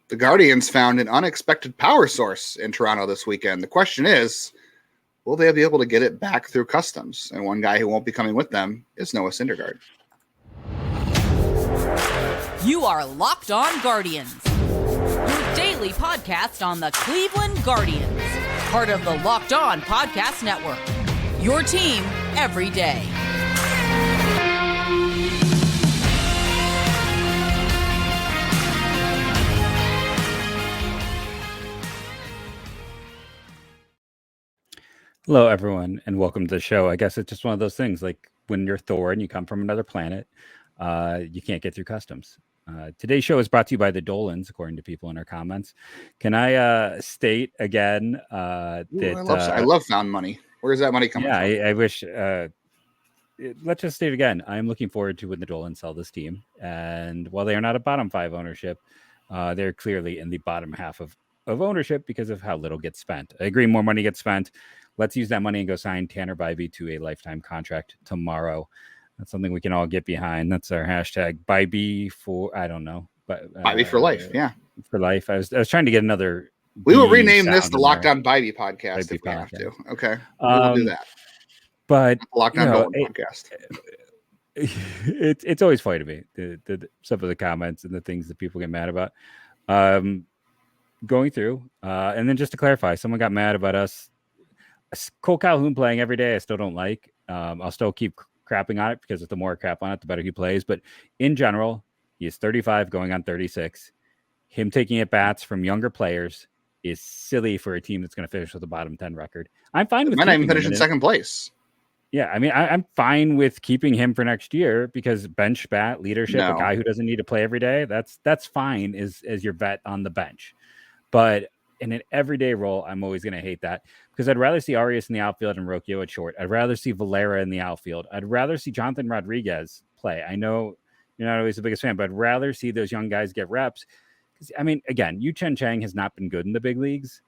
The Guardians found an unexpected power source in Toronto this weekend. The question is, will they be able to get it back through customs? And one guy who won't be coming with them is Noah Syndergaard. You are Locked On Guardians, your daily podcast on the Cleveland Guardians, part of the Locked On Podcast Network, your team every day. Hello, everyone, and welcome to the show. I guess it's just one of those things, like when you're Thor and you come from another planet, you can't get through customs. Today's show is brought to you by the Dolans, according to people in our comments. Can I state again that I love found money. Where's that money coming from? I wish. Let's just state again. I'm looking forward to when the Dolans sell this team, and while they are not a bottom 5 ownership, they're clearly in the bottom half of ownership because of how little gets spent. I agree, more money gets spent. Let's use that money and go sign Tanner Bybee to a lifetime contract tomorrow. That's something we can all get behind. That's our hashtag Bybee for, I don't know. But Bybee for life, yeah. For life. I was trying to get another. We will rename this the Locked On Bybee podcast if we have to. Okay. We'll do that. But Locked On Dolan podcast. It's always funny to me, the some of the comments and the things that people get mad about. Going through. And then just to clarify, someone got mad about us. Cole Calhoun playing every day, I still don't like. I'll still keep crapping on it because the more crap on it, the better he plays. But in general, he is 35 going on 36. Him taking at bats from younger players is silly for a team that's going to finish with a bottom 10 record. I'm fine with might not even finish in second place. Yeah, I mean, I'm fine with keeping him for next year because bench bat leadership, a guy who doesn't need to play every day, that's fine as your vet on the bench. But in an everyday role, I'm always going to hate that because I'd rather see Arias in the outfield and Rocchio at short. I'd rather see Valera in the outfield. I'd rather see Jonathan Rodriguez play. I know you're not always the biggest fan, but I'd rather see those young guys get reps. Because I mean, again, Yu Chen Chang has not been good in the big leagues,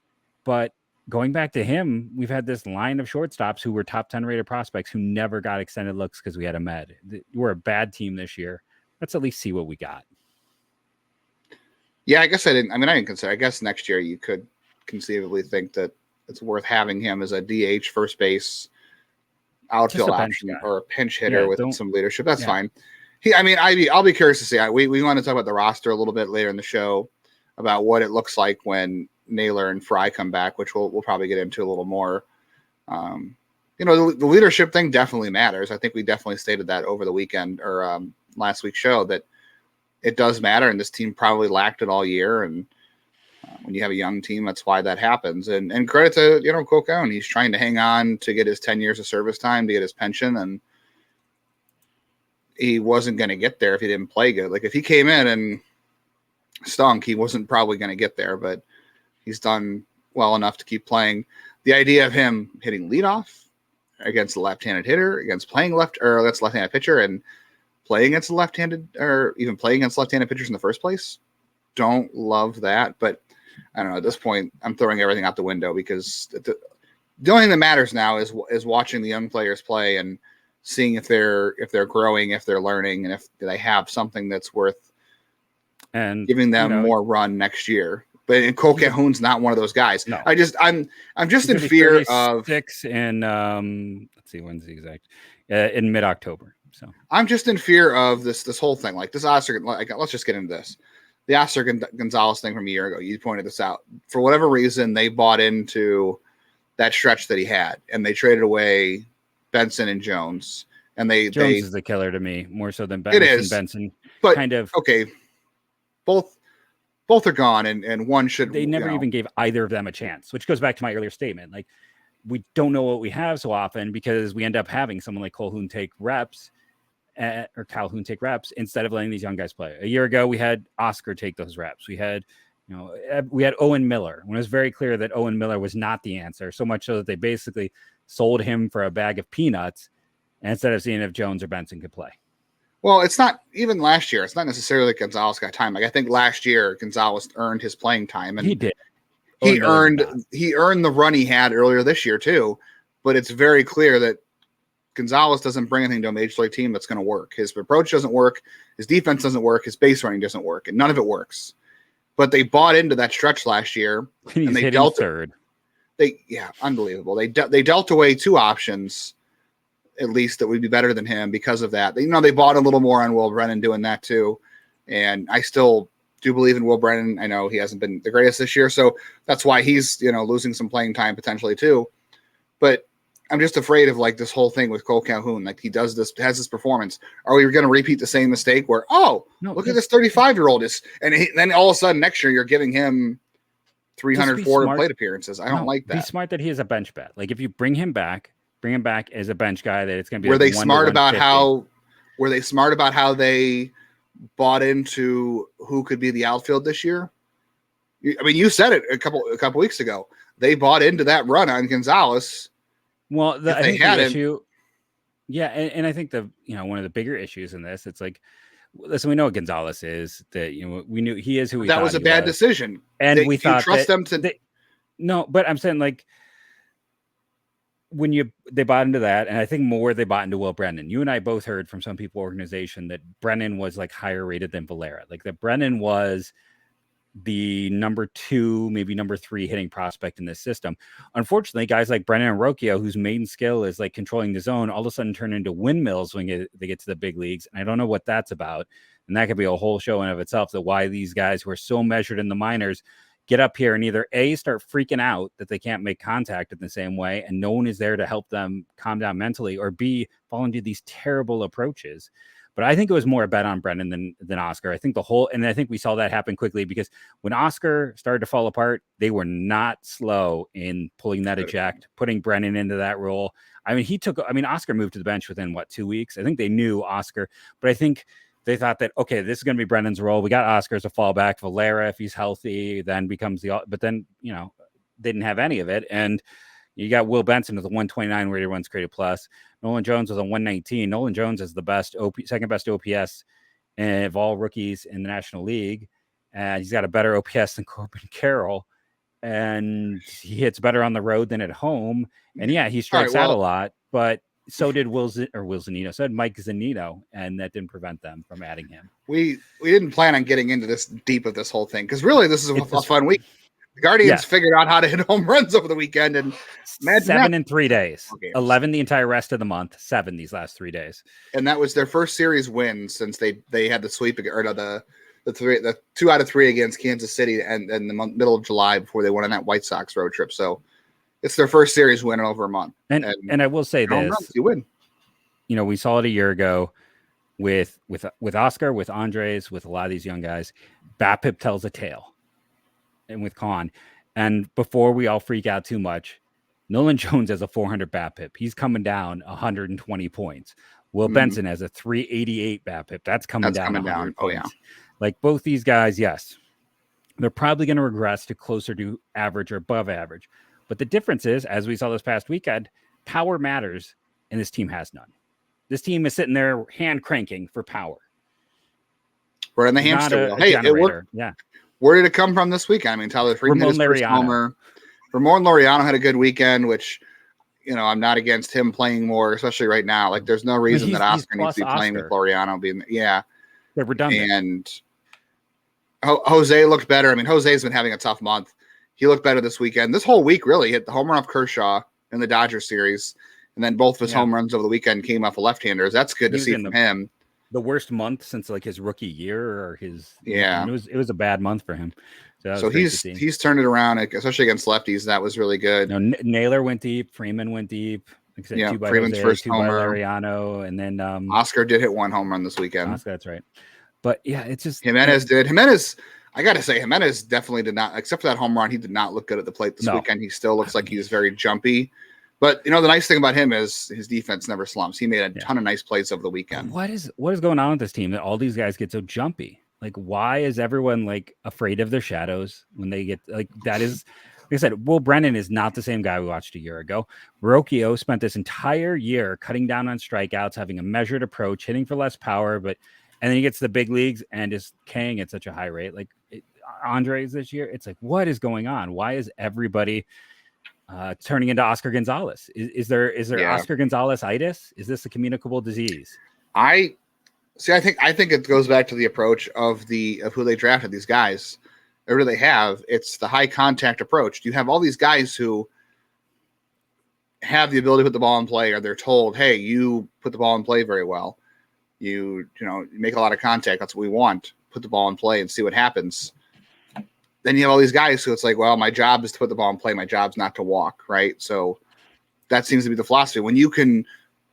but going back to him, we've had this line of shortstops who were top 10 rated prospects who never got extended looks because we had a med. We're a bad team this year. Let's at least see what we got. Yeah, I guess I didn't consider. I guess next year you could conceivably think that it's worth having him as a DH first base outfield option or a pinch hitter with some leadership. That's fine. I'll be curious to see. We want to talk about the roster a little bit later in the show about what it looks like when Naylor and Fry come back, which we'll probably get into a little more. The leadership thing definitely matters. I think we definitely stated that over the weekend or last week's show that it does matter, and this team probably lacked it all year. And when you have a young team, that's why that happens. And credit to Cole Calhoun. He's trying to hang on to get his 10 years of service time to get his pension, and he wasn't going to get there if he didn't play good. Like if he came in and stunk, he wasn't probably going to get there. But he's done well enough to keep playing. The idea of him hitting leadoff against the left-handed hitter, against left-handed pitcher, and playing against the left-handed or even playing against left-handed pitchers in the first place. Don't love that, but I don't know. At this point, I'm throwing everything out the window because the only thing that matters now is watching the young players play and seeing if they're growing, if they're learning, and if they have something that's worth and giving them more run next year. But Cole Calhoun's not one of those guys. No. I'm just in fear of 6 and let's see when's the exact in mid-October. So I'm just in fear of this whole thing. Like this Oscar, let's just get into this. The Oscar Gonzalez thing from a year ago. You pointed this out. For whatever reason, they bought into that stretch that he had, and they traded away Benson and Jones. And Jones is the killer to me, more so than Benson. It is. Benson, but kind of okay. Both are gone, and one should. They never even gave either of them a chance, which goes back to my earlier statement. Like we don't know what we have so often because we end up having someone like Calhoun take reps. Or Calhoun take reps instead of letting these young guys play. A year ago, we had Oscar take those reps. We had Owen Miller when it was very clear that Owen Miller was not the answer. So much so that they basically sold him for a bag of peanuts instead of seeing if Jones or Benson could play. Well, it's not even last year. It's not necessarily that Gonzalez got time. Like I think last year Gonzalez earned his playing time, and he did. He earned the run he had earlier this year too. But it's very clear that Gonzalez doesn't bring anything to a major league team that's going to work. His approach doesn't work. His defense doesn't work. His base running doesn't work, and none of it works. but they bought into that stretch last year, and they dealt third. Unbelievable. They dealt away 2 options, at least, that would be better than him because of that. They bought a little more on Will Brennan doing that too, and I still do believe in Will Brennan. I know he hasn't been the greatest this year, so that's why he's losing some playing time potentially too. But I'm just afraid of like this whole thing with Cole Calhoun. Like he has this performance. Are we going to repeat the same mistake where look at this 35-year-old and then all of a sudden next year you're giving him 304 plate appearances? I don't like that. Be smart that he is a bench bet. Like if you bring him back as a bench guy, that it's going to be. Were they smart about how they bought into who could be the outfield this year? I mean, you said it a couple weeks ago. They bought into that run on Gonzalez. Well, I think the issue, and I think one of the bigger issues in this, it's like, listen, we know what Gonzalez is. That we knew he is who he. That was a bad decision, and we thought trust them to. No, but I'm saying like when they bought into that, and I think more they bought into Will Brennan. You and I both heard from some people organization that Brennan was like higher rated than Valera, like that Brennan was the number 2, maybe number 3 hitting prospect in this system. Unfortunately, guys like Brennan and Rocchio, whose main skill is like controlling the zone, all of a sudden turn into windmills when they get to the big leagues. And I don't know what that's about. And that could be a whole show in of itself, that why these guys who are so measured in the minors get up here and either A, start freaking out that they can't make contact in the same way and no one is there to help them calm down mentally, or B, fall into these terrible approaches. But I think it was more a bet on Brennan than Oscar. I think I think we saw that happen quickly, because when Oscar started to fall apart, they were not slow in pulling that eject, putting Brennan into that role. I mean, Oscar moved to the bench within 2 weeks. I think they knew Oscar, but I think they thought that, okay, this is going to be Brennan's role. We got Oscar as a fallback. Valera, if he's healthy, then becomes but then, they didn't have any of it. And you got Will Benson with a 129 rated runs created plus. Nolan Jones with a 119. Nolan Jones is the best second best OPS of all rookies in the National League. And he's got a better OPS than Corbin Carroll. And he hits better on the road than at home. And he strikes out a lot, but so did Will Zunino. So did Mike Zunino, and that didn't prevent them from adding him. We didn't plan on getting into this deep of this whole thing, because really this is a fun week. The Guardians figured out how to hit home runs over the weekend, and 7 in 3 days, 11 the entire rest of the month, 7 these last 3 days, and that was their first series win since they had the sweep or the 2 out of 3 against Kansas City and in the middle of July before they went on that White Sox road trip. So it's their first series win in over a month. And I will say this: runs, you win. We saw it a year ago with Oscar, with Andres, with a lot of these young guys. BABIP tells a tale. And with Con, and before we all freak out too much, Nolan Jones has a 400 BABIP. He's coming down 120 points. Will Benson has a 388 BABIP. That's coming down. Oh yeah, like both these guys, yes, they're probably going to regress to closer to average or above average. But the difference is, as we saw this past weekend, power matters, and this team has none. This team is sitting there hand cranking for power. We're in the hamster wheel. Hey, it worked. Yeah. Where did it come from this weekend? I mean, Tyler Freeman hit his first homer. Ramon Laureano had a good weekend, which, I'm not against him playing more, especially right now. Like, there's no reason that Oscar needs to be playing with Laureano being they're redundant. And Jose looked better. I mean, Jose's been having a tough month. He looked better this weekend. This whole week, really, hit the home run off Kershaw in the Dodgers series, and then both of his home runs over the weekend came off of left-handers. That's good to see from him. The worst month since like his rookie year or his it was a bad month for him. So he's turned it around, especially against lefties. That was really good. Naylor went deep, Freeman went deep. Like I said, 2 by Freeman's Jose, first 2 homer. by Laureano, and then Oscar did hit 1 home run this weekend. Oscar, that's right. But it's just Jimenez did. Jimenez, I gotta say, Jimenez definitely did not, except for that home run, he did not look good at the plate this weekend. He still looks like he's very jumpy. But the nice thing about him is his defense never slumps. He made a ton of nice plays over the weekend. What is going on with this team that all these guys get so jumpy? Like, why is everyone like afraid of their shadows when they get like that? Is like I said, Will Brennan is not the same guy we watched a year ago. Rocchio spent this entire year cutting down on strikeouts, having a measured approach, hitting for less power, and then he gets to the big leagues and is K'ing at such a high rate. Like Andres this year, it's like, what is going on? Why is everybody turning into Oscar Gonzalez? Is there Oscar Gonzalez-itis? Is this a communicable disease? I think it goes back to the approach of who they drafted, these guys. or do they have? It's the high contact approach. You have all these guys who have the ability to put the ball in play, or they're told, hey, you put the ball in play very well. You make a lot of contact. That's what we want. Put the ball in play and see what happens. Then you have all these guys who it's like, well, my job is to put the ball in play. My job's not to walk, right? So that seems to be the philosophy. When you can,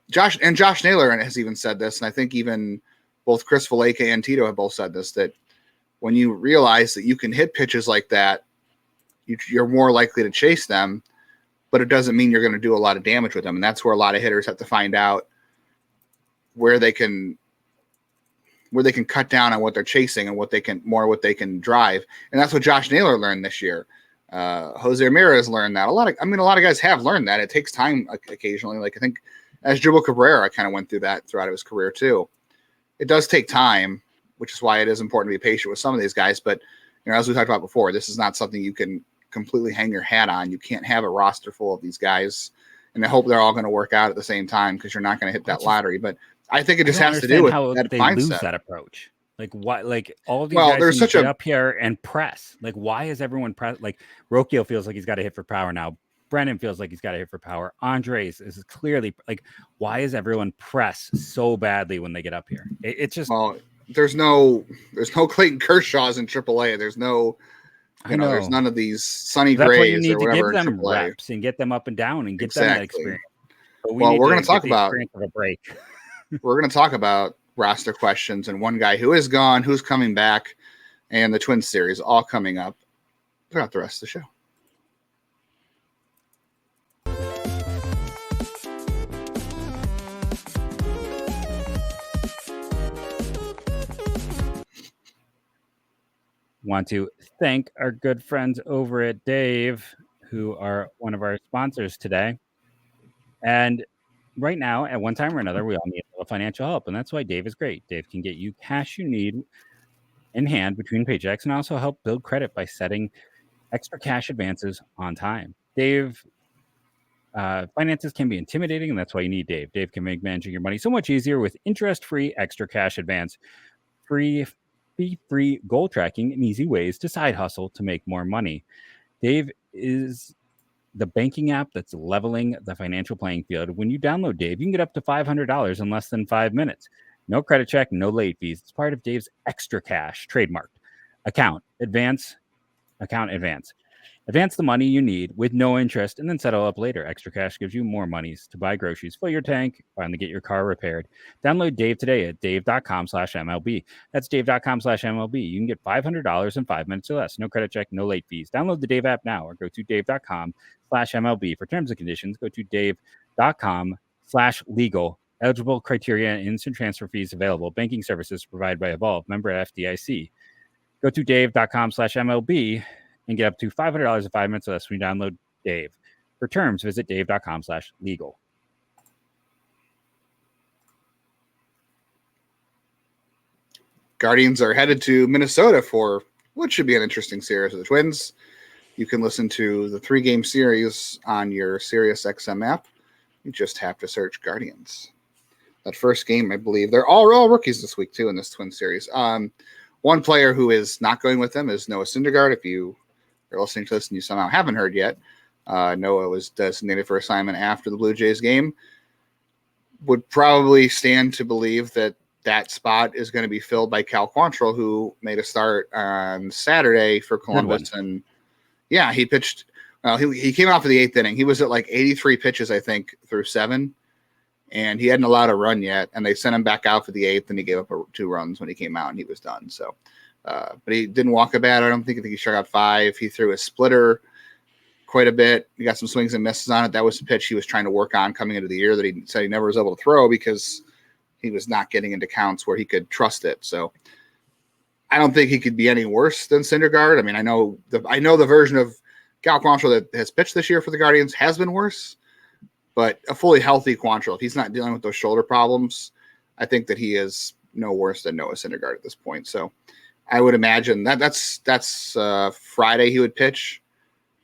Josh Naylor has even said this, and I think even both Chris Valleca and Tito have both said this, that when you realize that you can hit pitches like that, you're more likely to chase them, but it doesn't mean you're going to do a lot of damage with them. And that's where a lot of hitters have to find out where they can cut down on what they're chasing and what they can drive. And that's what Josh Naylor learned this year. Jose Ramirez learned that. A lot of guys have learned that. It takes time occasionally. Like I think Asdrubal Cabrera kind of went through that throughout his career too. It does take time, which is why it is important to be patient with some of these guys. But as we talked about before, this is not something you can completely hang your hat on. You can't have a roster full of these guys and I hope they're all going to work out at the same time, because you're not going to hit that lottery. But I think it just has to do with how that they mindset. lose that approach. Like what? Like all of these guys get up here and press. Like why is everyone press? Like Rocchio feels like he's got to hit for power now. Brennan feels like he's got to hit for power. Andres is clearly like, why is everyone press so badly when they get up here? It's just there's no Clayton Kershaw's in AAA. There's no. There's none of these Sonny Grays. That's what you need to give them reps and get them up and down and get them that experience. But we're going to talk about a break. We're going to talk about roster questions and one guy who is gone, who's coming back, and the Twins series all coming up throughout the rest of the show. Want to thank our good friends over at Dave, who are one of our sponsors today. And right now, at one time or another, we all need a little financial help, and that's why Dave is great. Dave can get you cash you need in hand between paychecks and also help build credit by setting extra cash advances on time. Dave, finances can be intimidating, and that's why you need Dave. Dave can make managing your money so much easier with interest-free extra cash advance, fee-free goal tracking, and easy ways to side hustle to make more money. Dave is the banking app that's leveling the financial playing field. When you download Dave, you can get up to $500 in less than 5 minutes. No credit check, no late fees. It's part of Dave's Extra Cash, trademarked. Account advance. Advance the money you need with no interest and then settle up later. Extra Cash gives you more monies to buy groceries, fill your tank, finally get your car repaired. Download Dave today at dave.com/MLB. That's dave.com/MLB. You can get $500 in 5 minutes or less. No credit check, no late fees. Download the Dave app now or go to dave.com/MLB. For terms and conditions, go to dave.com/legal. Eligible criteria and instant transfer fees available. Banking services provided by Evolve. Member FDIC. Go to dave.com/MLB. and get up to $500 in 5 minutes or less when you download Dave. For terms, visit dave.com/legal. Guardians are headed to Minnesota for what should be an interesting series with the Twins. You can listen to the 3-game series on your SiriusXM app. You just have to search Guardians. That first game, I believe, they're all rookies this week, too, in this Twin series. One player who is not going with them is Noah Syndergaard. If you're listening to this and you somehow haven't heard yet, Noah was designated for assignment after the Blue Jays game. Would probably stand to believe that spot is going to be filled by Cal Quantrill, who made a start on Saturday for Columbus. And yeah, he pitched. He came off of the 8th inning. He was at like 83 pitches, I think, through 7. And he hadn't allowed a run yet. And they sent him back out for the 8th, and he gave up 2 runs when he came out, and he was done. So. But he didn't walk a bat. I think he struck out 5. He threw a splitter quite a bit. He got some swings and misses on it. That was the pitch he was trying to work on coming into the year that he said he never was able to throw because he was not getting into counts where he could trust it. So I don't think he could be any worse than Syndergaard. I mean, I know the version of Cal Quantrill that has pitched this year for the Guardians has been worse, but a fully healthy Quantrill, if he's not dealing with those shoulder problems, I think that he is no worse than Noah Syndergaard at this point. So I would imagine that's Friday he would pitch.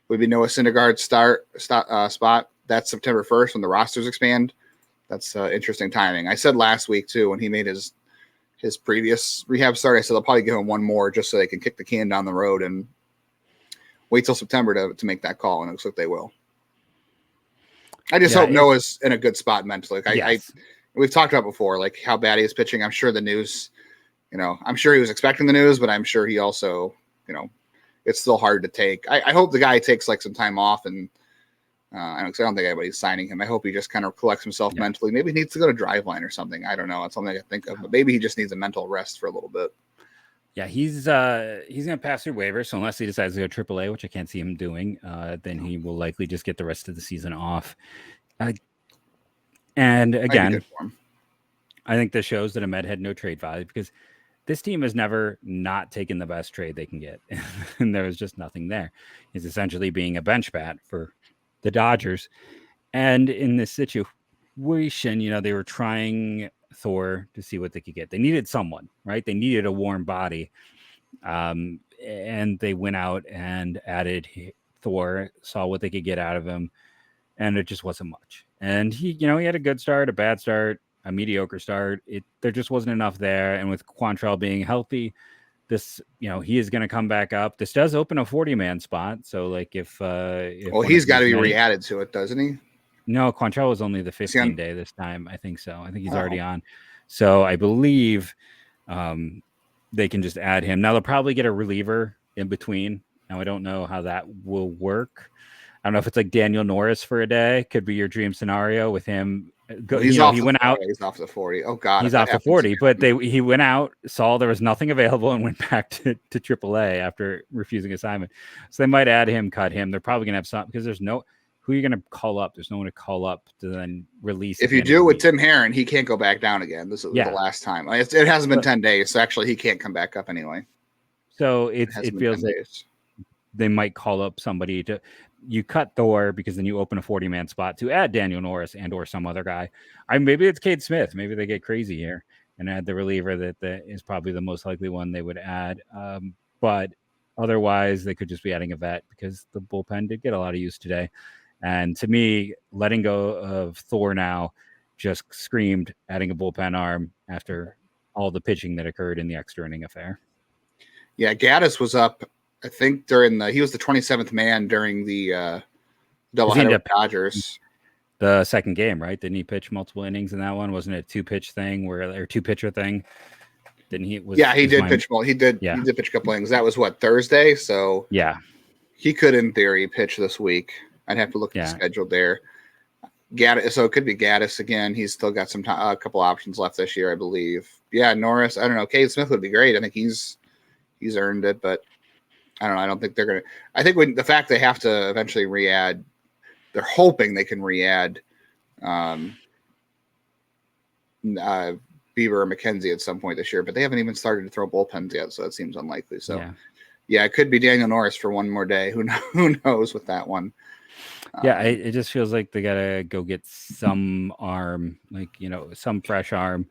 Would be Noah Syndergaard's spot. That's September 1st when the rosters expand. That's interesting timing. I said last week too when he made his previous rehab start, I said they'll probably give him one more just so they can kick the can down the road and wait till September to make that call, and it looks like they will. I just hope Noah's in a good spot mentally. We've talked about before, like how bad he is pitching. I'm sure the news, I'm sure he was expecting the news, but I'm sure he also, it's still hard to take. I hope the guy takes like some time off, and I don't think anybody's signing him. I hope he just kind of collects himself mentally. Maybe he needs to go to Driveline or something. I don't know. It's something I can think of, but maybe he just needs a mental rest for a little bit. Yeah, he's gonna pass through waivers, so unless he decides to go AAA, which I can't see him doing, then he will likely just get the rest of the season off. And again, I think this shows that Ahmed had no trade value, because this team has never not taken the best trade they can get, and there was just nothing there. He's essentially being a bench bat for the Dodgers, and in this situation, they were trying Thor to see what they could get. They needed someone, right? They needed a warm body, and they went out and added Thor, saw what they could get out of him, and it just wasn't much. And he had a good start, a bad start, a mediocre start. There just wasn't enough there. And with Quantrill being healthy, this, he is going to come back up. This does open a 40-man spot. So like if he's got to be re-added to it, doesn't he? No, Quantrill was only the 15 day this time. I think so. I think he's already on. So I believe they can just add him. Now they'll probably get a reliever in between. Now I don't know how that will work. I don't know if it's like Daniel Norris for a day. Could be your dream scenario with him. He went out. He's off the 40. Oh God, he's off the 40. But he went out, saw there was nothing available, and went back to AAA after refusing assignment. So they might add him, cut him. They're probably gonna have some, because there's no. Who are you going to call up? There's no one to call up to then release. If you do with Tim Herron, he can't go back down again. This is the last time. It hasn't been 10 days, so actually he can't come back up anyway. So it feels like they might call up somebody to. You cut Thor because then you open a 40-man spot to add Daniel Norris and or some other guy. Maybe it's Cade Smith. Maybe they get crazy here and add the reliever that is probably the most likely one they would add. But otherwise, they could just be adding a vet, because the bullpen did get a lot of use today. And to me, letting go of Thor now just screamed adding a bullpen arm after all the pitching that occurred in the extra inning affair. Yeah, Gaddis was up, I think, he was the 27th man during the doubleheader with Dodgers. The second game, right? Didn't he pitch multiple innings in that one? Wasn't it a two-pitcher thing? Didn't he? He did pitch a couple innings. That was Thursday? So yeah, he could, in theory, pitch this week. I'd have to look at the schedule there. Gaddis, so it could be Gaddis again. He's still got a couple options left this year, I believe. Yeah, Norris. I don't know. Cade Smith would be great. I think he's earned it, but I don't know. I don't think they're gonna. I think the fact they have to eventually re-add, they're hoping they can re-add Bieber or McKenzie at some point this year, but they haven't even started to throw bullpens yet, so that seems unlikely. So yeah, it could be Daniel Norris for one more day. Who knows with that one? Yeah, it just feels like they gotta go get some arm, some fresh arm.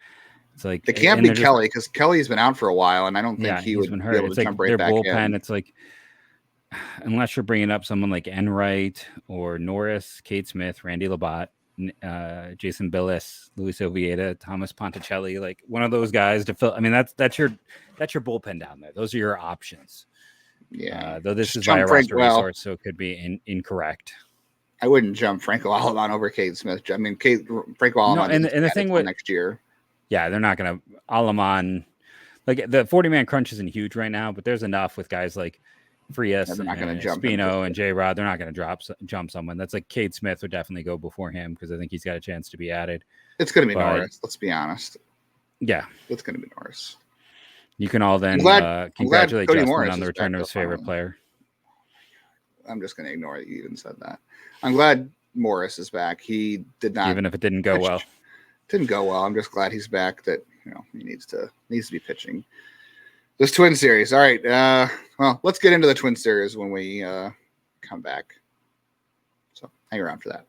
It's like it can't be Kelly, because Kelly's been out for a while, and I don't think he would be able to jump right back in. Their bullpen, it's like, unless you're bringing up someone like Enright or Norris, Cade Smith, Randy Labatt, Jason Billis, Luis Ovieda, Thomas Ponticelli, like one of those guys to fill. I mean, that's your bullpen down there. Those are your options. Yeah, though this is by a roster resource, so it could be incorrect. I wouldn't jump Franco Alamon over Cade Smith. I mean, Franco Alamon. No, and the thing with next year, yeah, they're not going to Alamon. Like the 40-man crunch isn't huge right now, but there's enough with guys like Frias and Spino and J-Rod. They're not going to jump someone. That's like Cade Smith would definitely go before him, because I think he's got a chance to be added. It's going to be Norris. Let's be honest. Yeah, it's going to be Norris. You can all then congratulate Justin on the return of his favorite player. I'm just going to ignore that you even said that. I'm glad Morris is back. He did not, even if it didn't go well. Didn't go well. I'm just glad he's back. That he needs to be pitching this Twin Series. All right. Well, let's get into the Twin Series when we come back. So hang around for that.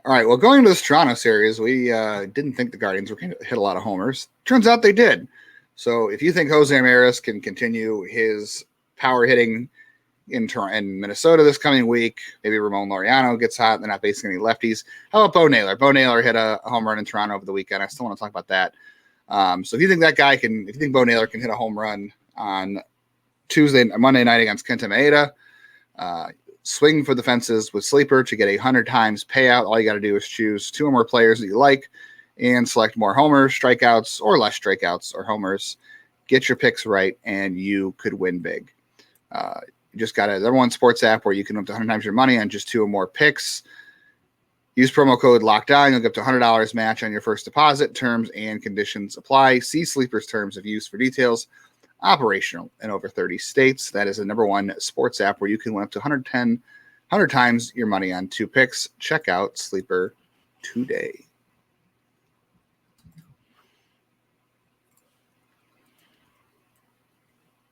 All right, well, going into this Toronto series, we didn't think the Guardians were going to hit a lot of homers. Turns out they did. So if you think Jose Ramirez can continue his power hitting, in Minnesota this coming week. Maybe Ramon Laureano gets hot. They're not facing any lefties. How about Bo Naylor? Bo Naylor hit a home run in Toronto over the weekend. I still want to talk about that. So if you think if you think Bo Naylor can hit a home run on Monday night against Kenta Maeda, swing for the fences with Sleeper to get 100 times payout. All you got to do is choose 2 or more players that you like and select more homers, strikeouts, or less strikeouts or homers. Get your picks right, and you could win big. You just got a one sports app where you can up to 100 times your money on just 2 or more picks. Use promo code LOCKEDON. You'll get up to $100 match on your first deposit. Terms and conditions apply. See Sleeper's terms of use for details. Operational in over 30 states. That is the #1 sports app where you can win up to 100 times your money on 2 picks. Check out Sleeper today.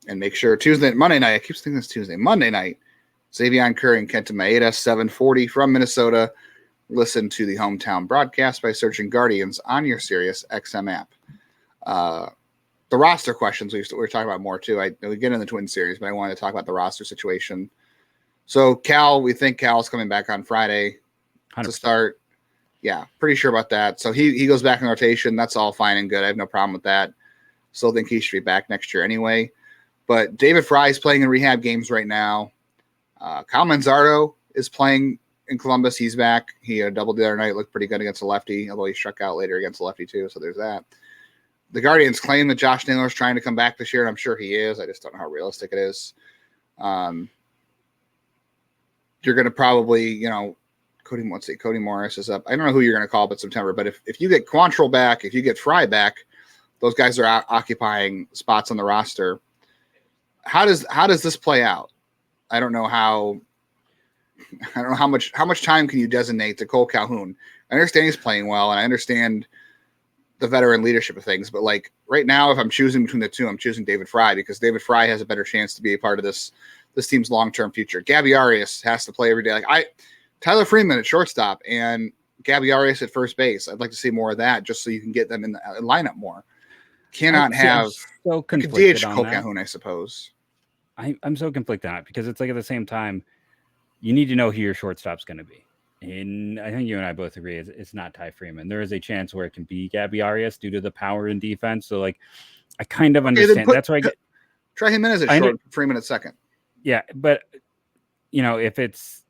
And make sure Monday night, I keep thinking it's Tuesday, Monday night, Xavier Curry and Kenta Maeda, 7:40 from Minnesota. Listen to the hometown broadcast by searching Guardians on your Sirius XM app. The roster questions we were talking about more too. We get in the Twin Series, but I wanted to talk about the roster situation. So we think Cal's coming back on Friday 100%. To start. Yeah, pretty sure about that. So he goes back in rotation. That's all fine and good. I have no problem with that. Still think he should be back next year anyway. But David Fry is playing in rehab games right now. Kyle Manzardo is playing in Columbus. He's back. He doubled the other night. Looked pretty good against a lefty, although he struck out later against a lefty too. So there's that. The Guardians claim that Josh Naylor is trying to come back this year, and I'm sure he is. I just don't know how realistic it is. You're going to probably, Cody Morris is up. I don't know who you're going to call up in September, but if you get Quantrill back, if you get Fry back, those guys are occupying spots on the roster. How does this play out? I don't know how much time can you designate to Cole Calhoun. I understand he's playing well, and I understand the veteran leadership of things, but like right now, if I'm choosing between the two, I'm choosing David Fry because David Fry has a better chance to be a part of this team's long-term future. Gabby Arias has to play every day. Tyler Freeman at shortstop and Gabby Arias at first base. I'd like to see more of that just so you can get them in the lineup more. Cannot have so DH Cole Calhoun, I suppose. I'm so conflicted on it because it's like at the same time, you need to know who your shortstop's going to be. And I think you and I both agree it's not Ty Freeman. There is a chance where it can be Gabby Arias due to the power in defense. So like, I kind of understand. That's why try him in as a short, Freeman at second. Yeah, but if it's,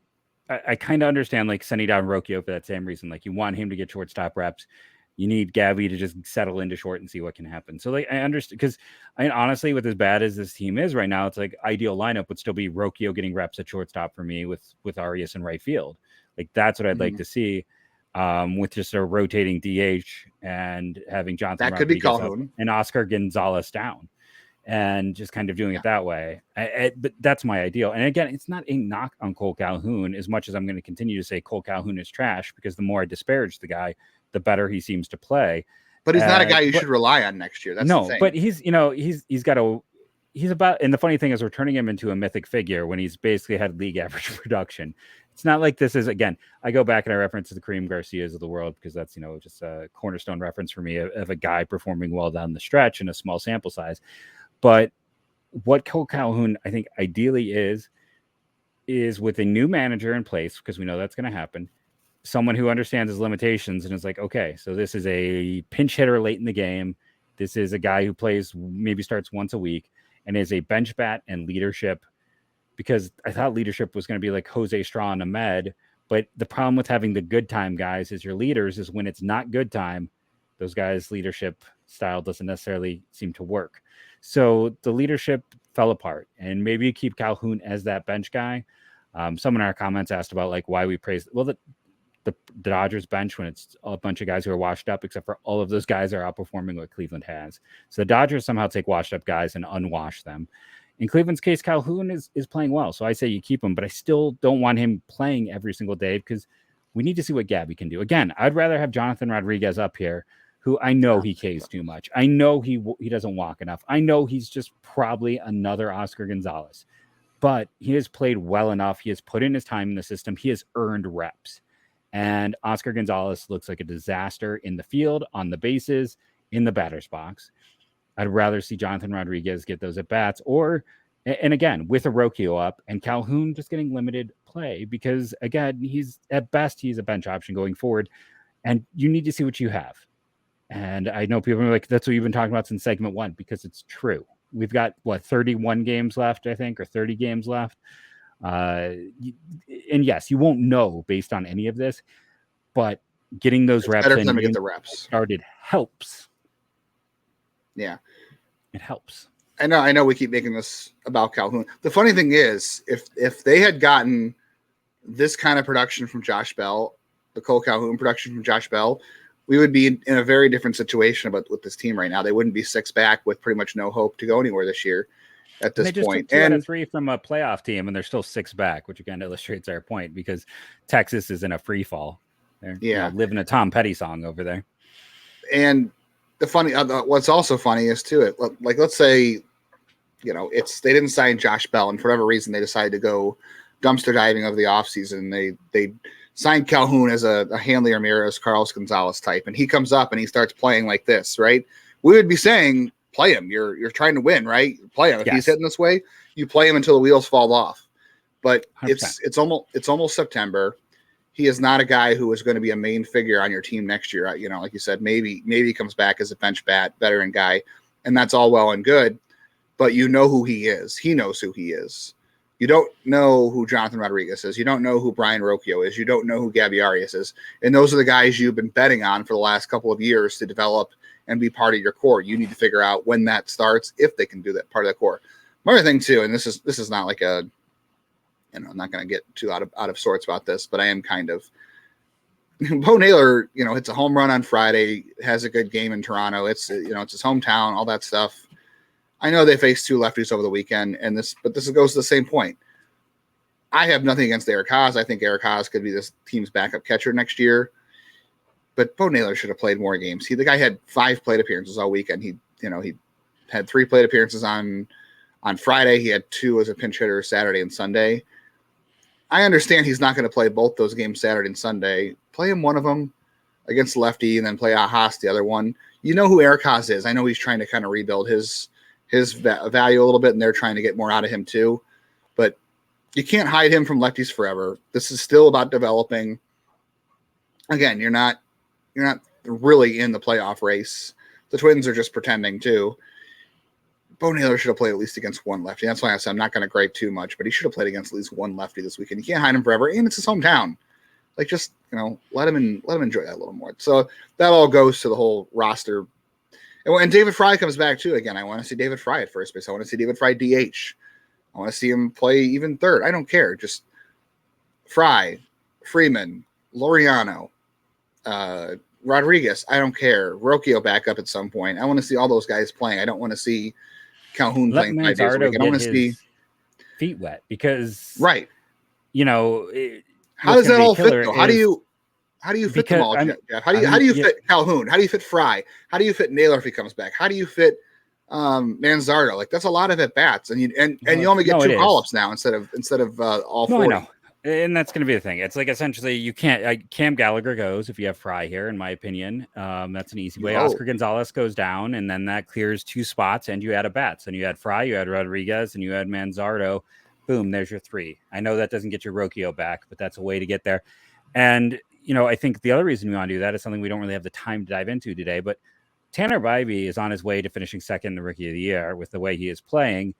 I kind of understand like sending down Rocchio for that same reason. Like you want him to get shortstop reps. You need Gabby to just settle into short and see what can happen. So like I understand because honestly, with as bad as this team is right now, it's like ideal lineup would still be Rocchio getting reps at shortstop for me with Arias in right field. Like that's what I'd like to see with just a rotating DH and having Jonathan Rodriguez could be Calhoun and Oscar Gonzalez down and just kind of doing it that way. But that's my ideal. And again, it's not a knock on Cole Calhoun as much as I'm going to continue to say Cole Calhoun is trash because the more I disparage the guy, the better he seems to play. But he's not a guy you should rely on next year. That's the thing. But he's about, and the funny thing is we're turning him into a mythic figure when he's basically had league average production. It's not like this is, again, I go back and I reference the Kareem Garcias of the world because that's, just a cornerstone reference for me of a guy performing well down the stretch in a small sample size. But what Cole Calhoun, I think ideally is with a new manager in place, because we know that's going to happen, someone who understands his limitations and is like, okay, so this is a pinch hitter late in the game. This is a guy who maybe starts once a week and is a bench bat and leadership, because I thought leadership was going to be like Jose Straw and Ahmed. But the problem with having the good time guys is your leaders is when it's not good time, those guys' leadership style doesn't necessarily seem to work. So the leadership fell apart, and maybe you keep Calhoun as that bench guy. Someone in our comments asked about like why we praise, well, the Dodgers bench when it's a bunch of guys who are washed up, except for all of those guys are outperforming what Cleveland has. So the Dodgers somehow take washed up guys and unwash them. In Cleveland's case, Calhoun is playing well. So I say you keep him, but I still don't want him playing every single day because we need to see what Gabby can do. Again, I'd rather have Jonathan Rodriguez up here, who I know he Ks too much. I know he doesn't walk enough. I know he's just probably another Oscar Gonzalez, but he has played well enough. He has put in his time in the system. He has earned reps. And Oscar Gonzalez looks like a disaster in the field, on the bases, in the batter's box. I'd rather see Jonathan Rodriguez get those at bats, or And again, with a Rocchio up and Calhoun just getting limited play because, again, he's at best, he's a bench option going forward. And you need to see what you have. And I know people are like, that's what you've been talking about since segment 1, because it's true. We've got, 31 games left, I think, or 30 games left. And yes, you won't know based on any of this, but getting those reps better for in, them to get the reps started helps. Yeah. It helps. I know we keep making this about Calhoun. The funny thing is, if they had gotten this kind of production from Josh Bell, the Cole Calhoun production from Josh Bell, we would be in a very different situation with this team right now. They wouldn't be 6 back with pretty much no hope to go anywhere this year at this point. Took 2 out of 3 from a playoff team, and they're still 6 back, which again illustrates our point because Texas is in a free fall. They're living a Tom Petty song over there. And the funny, what's also funny is too, let's say, they didn't sign Josh Bell, and for whatever reason they decided to go dumpster diving over the offseason. They signed Calhoun as a Hanley Ramirez, Carlos Gonzalez type, and he comes up and he starts playing like this, right? We would be saying, play him. You're trying to win, right? Play him. If he's hitting this way, you play him until the wheels fall off. But 100%. it's almost September. He is not a guy who is going to be a main figure on your team next year. Like you said, maybe he comes back as a bench veteran guy, and that's all well and good. But you know who he is. He knows who he is. You don't know who Jonathan Rodriguez is. You don't know who Brian Rocchio is. You don't know who Gabby Arias is. And those are the guys you've been betting on for the last couple of years to develop and be part of your core. You need to figure out when that starts, if they can do that part of the core. Another thing too, and this is not like I'm not going to get too out of sorts about this, but I am kind of. Bo Naylor, hits a home run on Friday, has a good game in Toronto. It's it's his hometown, all that stuff. I know they faced 2 lefties over the weekend, but this goes to the same point. I have nothing against Eric Haas. I think Eric Haas could be this team's backup catcher next year. But Bo Naylor should have played more games. The guy had 5 plate appearances all weekend. He had 3 plate appearances on Friday. He had 2 as a pinch hitter Saturday and Sunday. I understand he's not going to play both those games Saturday and Sunday. Play him one of them against lefty and then play Haas the other one. You know who Eric Haas is. I know he's trying to kind of rebuild his value a little bit, and they're trying to get more out of him too. But you can't hide him from lefties forever. This is still about developing. Again, you're not really in the playoff race. The Twins are just pretending too. Bo Naylor should have played at least against one lefty. That's why I said I'm not going to gripe too much, but he should have played against at least one lefty this weekend. You can't hide him forever, and it's his hometown. Just let him enjoy that a little more. So that all goes to the whole roster. And when David Fry comes back too, again, I want to see David Fry at first base. I want to see David Fry DH. I want to see him play even third. I don't care. Just Fry, Freeman, Laureano, Rodriguez. I don't care. Rocchio back up at some point. I want to see all those guys playing. I don't want to see Calhoun playing 5 days a week. I don't want to see feet wet because right. How does that all fit though? How do you fit them all, Jeff? How do you fit Calhoun? How do you fit Fry? How do you fit Naylor if he comes back? How do you fit Manzardo? That's a lot of at bats, and you only get 2 call-ups now instead of all 40. I know. And that's going to be the thing. It's essentially you can't. Cam Gallagher goes if you have Fry here, in my opinion. That's an easy way. Oscar Gonzalez goes down, and then that clears 2 spots, and you add a bats. And you had Fry, you had Rodriguez, and you had Manzardo. Boom, there's your 3. I know that doesn't get your Rocchio back, but that's a way to get there. And I think the other reason we want to do that is something we don't really have the time to dive into today. But Tanner Bybee is on his way to finishing second in the Rookie of the Year with the way he is playing.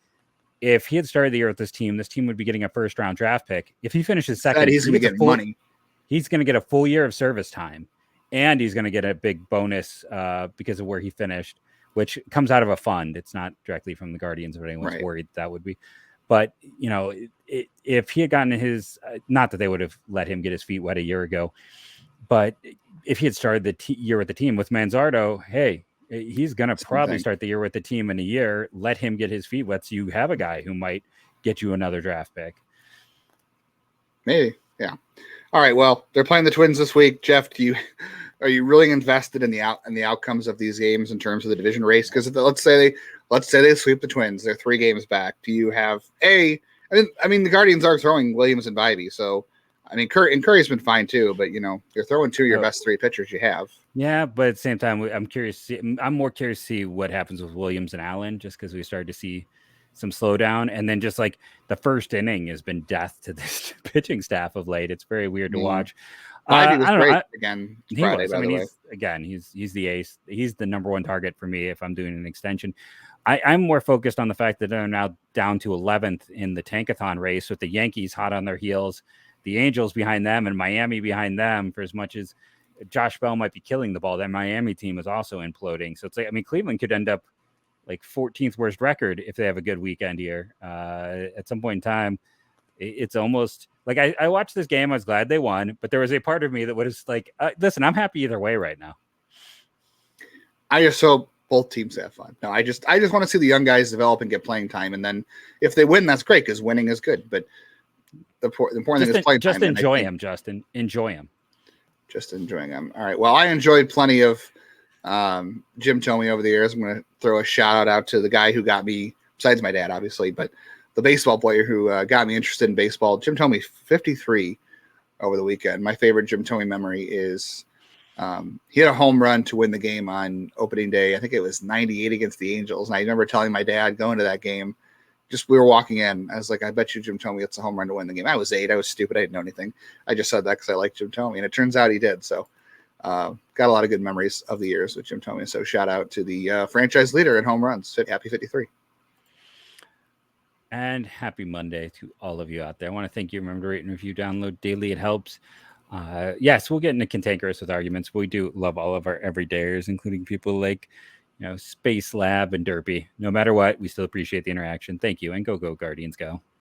If he had started the year with this team would be getting a first-round draft pick. If he finishes second, he's going to get money. He's going to get a full year of service time, and he's going to get a big bonus because of where he finished, which comes out of a fund. It's not directly from the Guardians, if anyone's worried that would be. But, if he had gotten his, not that they would have let him get his feet wet a year ago, but if he had started the year with the team with Manzardo, hey, he's going to probably start the year with the team in a year. Let him get his feet wet so you have a guy who might get you another draft pick. Maybe, yeah. All right, well, they're playing the Twins this week. Jeff, are you really invested in the outcomes of these games in terms of the division race? Because let's say they sweep the Twins, they're 3 games back. Do you have the Guardians are throwing Williams and Bybee, so Curry's been fine too, but you're throwing 2 of your best 3 pitchers you have. Yeah, but at the same time, I'm more curious to see what happens with Williams and Allen, just because we started to see some slowdown, and then just like the first inning has been death to this pitching staff of late. It's very weird to watch. Bobby was I don't great know. again He Friday, was. by the way. He's the ace. He's the number one target for me if I'm doing an extension. I'm more focused on the fact that they're now down to 11th in the Tankathon race with the Yankees hot on their heels, the Angels behind them, and Miami behind them. For as much as Josh Bell might be killing the ball, that Miami team is also imploding. So it's like, I mean, Cleveland could end up like 14th worst record if they have a good weekend here. At some point in time, it's almost like I watched this game. I was glad they won, but there was a part of me that was like, listen, I'm happy either way right now. I just hope both teams have fun. No, I just want to see the young guys develop and get playing time. And then if they win, that's great because winning is good. But the important thing is playing time. Just enjoy him, Justin. Enjoy him. Just enjoying him. All right. Well, I enjoyed plenty of Jim Thome over the years. I'm going to throw a shout out to the guy who got me, besides my dad, obviously, but the baseball player who got me interested in baseball. Jim Thome, 53 over the weekend. My favorite Jim Thome memory is he had a home run to win the game on opening day. I think it was 98 against the Angels. And I remember telling my dad going to that game, we were walking in. I was like, I bet you Jim Thome gets a home run to win the game. I was 8. I was stupid. I didn't know anything. I just said that because I like Jim Thome. And it turns out he did. So got a lot of good memories of the years with Jim Thome. So shout out to the franchise leader in home runs. Happy 53. And happy Monday to all of you out there. I want to thank you. Remember to rate and review, download daily. It helps. Yes, we'll get into cantankerous with arguments. We do love all of our everydayers, including people like, Space Lab and Derpy. No matter what, we still appreciate the interaction. Thank you, and go Guardians, go.